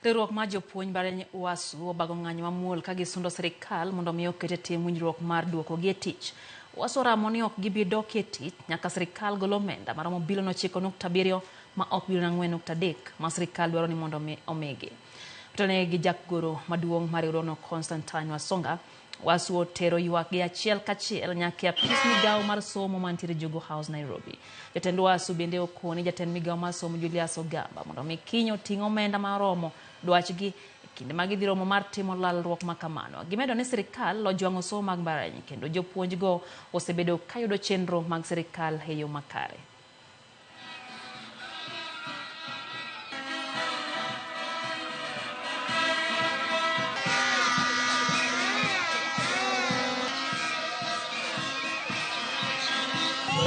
Riwruok mar jopuonj mbalariany UASU obago ng'anyo mamuol ka gisundo sirikal mondo omi okete tim winjruok mar duokogi e tich. UASU oramo ni ok gibi dok e tich nyaka sirikal gol omenda maromo bilion 9.7 ma ok bilion 4.3 ma sirikal dwaro ni mondo omigi. Tone gi jakgoro maduong' mar riwruogno Constantine Wasonga, UASU otero ywak gi achiel kachiel nyaka e apis migawo mar somo mantiere Jogo House, Nairobi. Jatend UASU bende okoni jatend migawo mar somo Julius Ogamba mondo omi kiny oting' omenda maromo dwachgi e kinde ma gidhi romo mar timo lalruok ma kamano. Gimedo ni sirikal ojwang'o somo mag mbalariany kendo jopuonjgo osebedo ka yudo chenro mag sirikal e yo makare.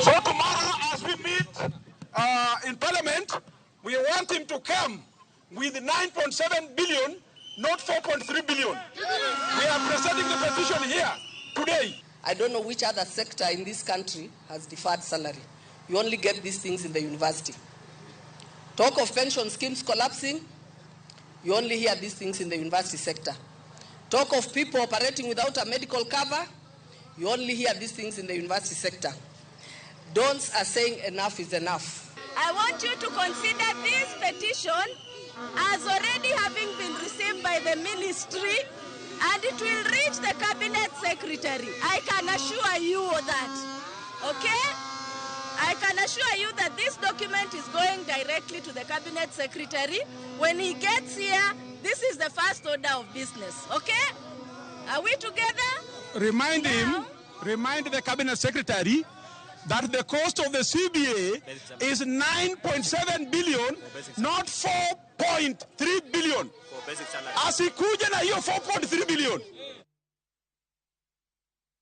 So tomorrow, as we meet in Parliament, we want him to come with 9.7 billion, not 4.3 billion. We are presenting the petition here today. I don't know which other sector in this country has deferred salary. You only get these things in the university. Talk of pension schemes collapsing, you only hear these things in the university sector. Talk of people operating without a medical cover, you only hear these things in the university sector. Don'ts are saying enough is enough. I want you to consider this petition as already having been received by the ministry, and it will reach the cabinet secretary. I can assure you that, okay? I can assure you that this document is going directly to the cabinet secretary. When he gets here, this is the first order of business, okay? Are we together? Remind the cabinet secretary that the cost of the CBA is 9.7 billion, not 4.3 billion. Asikuja na hiyo 4.3 billion.